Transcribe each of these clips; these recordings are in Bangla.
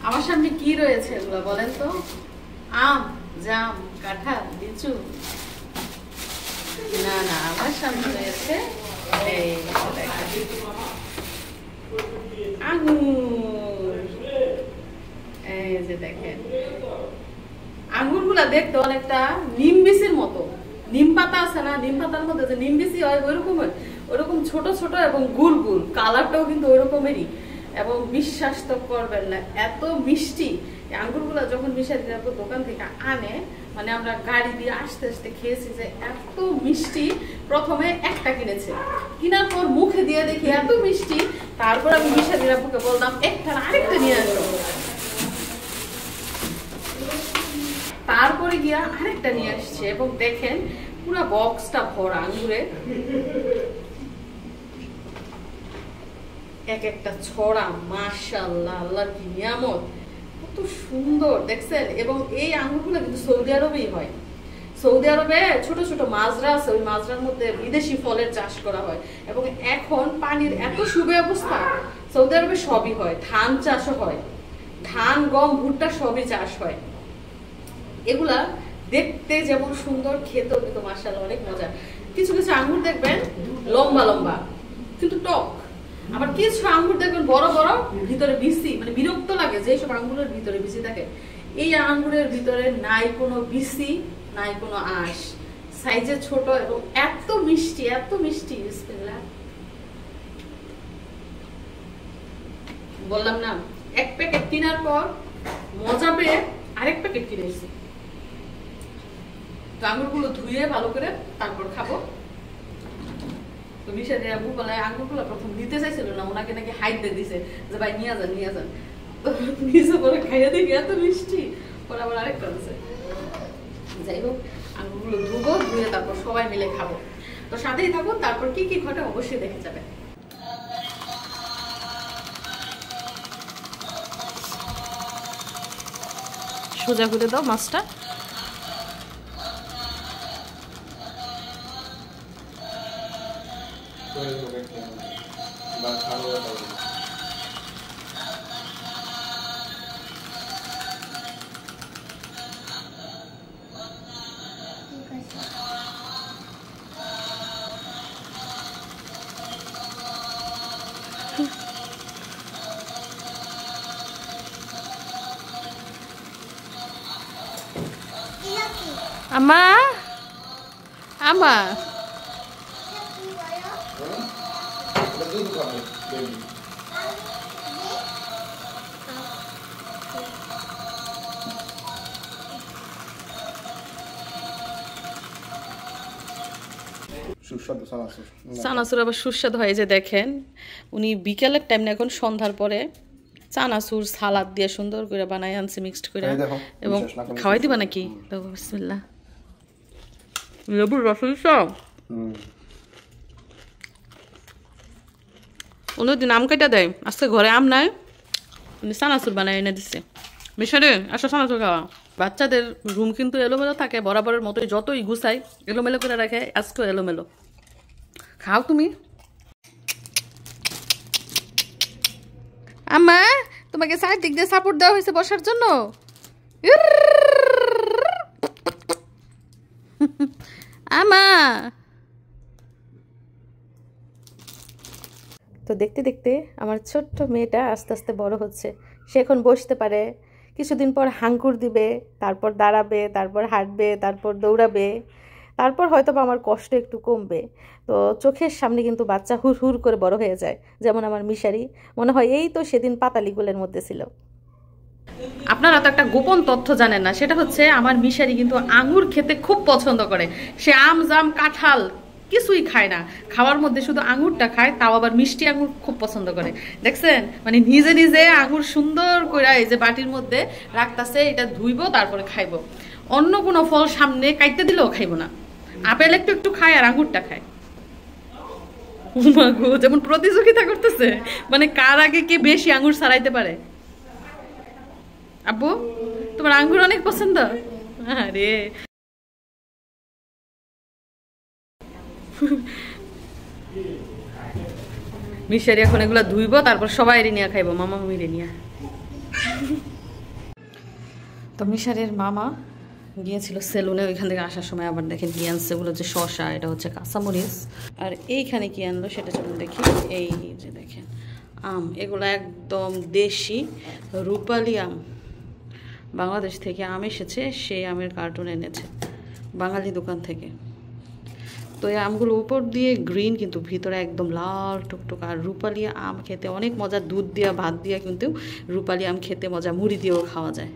আমার সামনে কি রয়েছে এগুলো বলেন তো? আম, জাম, কাঁঠাল, লিচু? না না, আমার সামনে রয়েছে আঙ্গুর। এই যে দেখেন, আঙ্গুর গুলা দেখতে অনেকটা নিম বিচির মতো। নিম পাতা আছে না, নিম পাতার মধ্যে যে নিম বিচি হয় ওইরকম ছোট ছোট এবং গুল গুল, কালারটাও কিন্তু ওই রকমেরই। এবং বিশ্বাস তো করবেন না, এত মিষ্টি। আঙ্গুর গুলা যখন মিশাইতে দোকান থেকে আনে, মানে আমরা গাড়ি দিয়ে আসতে আসতে খেয়েছি যে এত মিষ্টি। প্রথমে একটা কিনেছে, কেনার পর মুখে দিয়ে দেখি এত মিষ্টি। তারপর আমি মিশাদির আপুকে বললাম একটা আরেকটা নিয়ে আসো। তারপরে গিয়া আরেকটা নিয়ে আসছে এবং দেখেন পুরো বক্সটা ভরা আঙ্গুরে, এক একটা ছড়া। মাশাআল্লাহ, আল্লাহর কি নিয়ামত, কত সুন্দর দেখছেন। এবং এই আঙ্গুরগুলো কিন্তু সৌদি আরবেই হয়। সৌদি আরবে ছোট ছোট মাজরা আছে, ওই মাজরার মধ্যে বিদেশি ফলের চাষ করা হয়। এবং এখন পানির এত সুব্যবস্থা, সৌদি আরবে সবই হয়। ধান চাষও হয়, ধান, গম, ভুট্টা সবই চাষ হয়। এগুলা দেখতে যেমন সুন্দর, খেতেও কিন্তু মাশাআল্লাহ অনেক মজা। কিছু কিছু আঙ্গুর দেখবেন লম্বা লম্বা কিন্তু টক, আবার কিছু আঙ্গুর দেখবেন বড় বড়, ভিতরে বিচি, মানে বিরক্ত লাগে যেসব আঙ্গুরের ভিতরে বিচি থাকে। এই আঙ্গুরের ভিতরে নাই কোনো বিচি, নাই কোনো আঁশ, সাইজে ছোট এবং এত মিষ্টি, এত মিষ্টি। বিসমিল্লাহ। বললাম না, এক প্যাকেট কেনার পর মজা পেয়ে আরেক প্যাকেট কিনেছি। তো আঙ্গুরগুলো ধুয়ে ভালো করে তারপর খাবো। তো মিশাদি আবু বলে আঙ্গুরগুলো প্রথম নিতে চাইছিল না, ওনাকে নাকি হাইট দিয়ে দিছে যে ভাই নিয়ে যান নিয়ে যান। তো নিজে পরে খাইয়ে দেখি এত মিষ্টি, পরে আবার আরেকটা আছে। যাই হোক, আঙ্গুরগুলো ধুবো, ধুয়ে তারপর সবাই মিলে খাবো। তো সাথেই থাকুন, তারপর কি কি ঘটে অবশ্যই দেখে যাবে। সোজা করে দাও মাছটা। আমা আমা চানাচুর আবার সুস্বাদু হয়। যে দেখেন, উনি বিকেলের টাইম না, এখন সন্ধ্যার পরে চানাচুর সালাদ দিয়ে সুন্দর করে বানাই আনছে, মিক্সড করে। এবং খাওয়াই দিবা নাকি? বিসমিল্লাহ। লেবুর রস দিছ? অন্যদিন আম কেটে দেয়, আজকে ঘরে আম নাই, উনি চানাচুর বানাই এনে দিচ্ছে। মিশারে আসো চানাচুর খাওয়া। বাচ্চাদের রুম কিন্তু এলোমেলো থাকে, বরাবরের মতোই, যতই গুছাই এলোমেলো করে রাখে, আজকেও এলোমেলো। খাও তুমি। আম্মা, তোমাকে চারদিক দিয়ে সাপোর্ট দেওয়া হয়েছে বসার জন্য। আমা। তো দেখতে দেখতে আমার ছোট্ট মেয়েটা আস্তে আস্তে বড় হচ্ছে। সে এখন বসতে পারে, কিছুদিন পর হাঙ্কুর দিবে, তারপর দাঁড়াবে, তারপর হাঁটবে, তারপর দৌড়াবে, তারপর হয়তো আমার কষ্ট একটু কমবে। তো চোখের সামনে কিন্তু বাচ্চা হুর হুর করে বড় হয়ে যায়। যেমন আমার মিশারি, মনে হয় এই তো সেদিন পাতালি গোলের মধ্যে ছিল। আপনারা তো একটা গোপন তথ্য জানেন না, সেটা হচ্ছে আমার মিশারি কিন্তু আঙ্গুর খেতে খুব পছন্দ করে। সে আম, জাম, কাঁঠাল কিছুই খায় না, খাওয়ার মধ্যে শুধু আঙ্গুরটা খায়, তাও আবার মিষ্টি আঙ্গুর খুব পছন্দ করে। দেখছেন, মানে নিজে নিজে আঙ্গুর সুন্দর করে এই যে বাটির মধ্যে রাখতেছে, এটা ধুইবো তারপরে খাইবো। অন্য কোনো ফল সামনে কাটতে দিলেও খাইবো না। আপেল একটু একটু খায় আর আঙ্গুরটা খায়। যেমন প্রতিযোগিতা করতেছে, মানে কার আগে কে বেশি আঙ্গুর ছাড়াইতে পারে। আব্বু, তোমার আঙ্গুর অনেক পছন্দ? আরে মিশারি এখন এগুলা ধুইবো, তারপর সবাই নিয়ে খাইবো, মামা মামিরে নিয়ে। তো মিশারের মামা গিয়েছিল সেলুনে, ওইখান থেকে আসার সময় আবার দেখেন কি আনছে, ওগুলো হচ্ছে শসা, এটা হচ্ছে কাঁচামরিচ। আর এইখানে কি আনলো সেটা চলুন দেখি। এই যে দেখেন আম, এগুলো একদম দেশি রূপালি আম, বাংলাদেশ থেকে আম এসেছে, সেই আমের কার্টুন এনেছে বাঙালি দোকান থেকে। তো এই আমগুলো উপর দিয়ে গ্রিন কিন্তু ভিতরে একদম লাল টুকটুক। আর রূপালি আম খেতে অনেক মজা, দুধ দিয়া ভাত দিয়া কিন্তু রূপালি আম খেতে মজা, মুড়ি দিয়েও খাওয়া যায়।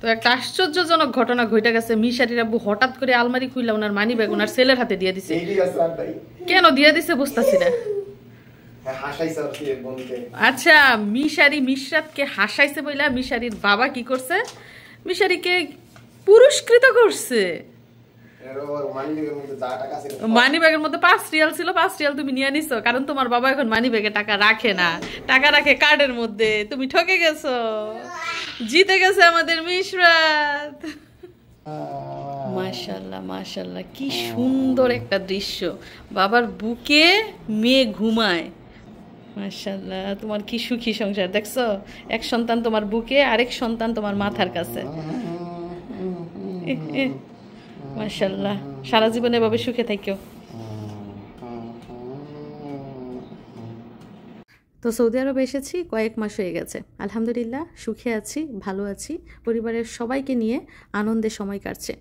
তো একটা আশ্চর্যজনক ঘটনা ঘটে গেছে, মিশারির আব্বু হঠাৎ করে আলমারি খুইলা ওনার মানি ব্যাগ ওনার ছেলের হাতে দিয়ে দিছে। কেন দিয়ে দিছে বুঝতেছি না। আচ্ছা, মিশারি মিশরাতকে হাসাইছে বইলা মিশারির বাবা কি করছে, মিশারিকে পুরস্কৃত করছে। মানি ব্যাগের মধ্যে 5 রিয়াল ছিল, 5 রিয়াল তুমি নিয়ে নিছো, কারণ তোমার বাবা এখন মানি ব্যাগে টাকা রাখে না, টাকা রাখে কার্ডের মধ্যে। তুমি ঠকে গেছো, জিতে গেছে আমাদের মিশরাত। মাশাআল্লাহ মাশাআল্লাহ, কি সুন্দর একটা দৃশ্য, বাবার বুকে মেয়ে ঘুমায়। মাশাআল্লাহ, তোমার কি সুখী সংসার দেখছো, এক সন্তান তোমার বুকে, আরেক সন্তান তোমার মাথার কাছে। মাশাআল্লাহ, সারা জীবন এভাবে সুখে থাকিও। তো সৌদি আরবে এসেছি কয়েক মাস হয়ে গেছে, আলহামদুলিল্লাহ সুখে আছি, ভালো আছি, পরিবারের সবাইকে নিয়ে আনন্দে সময় কাটছে।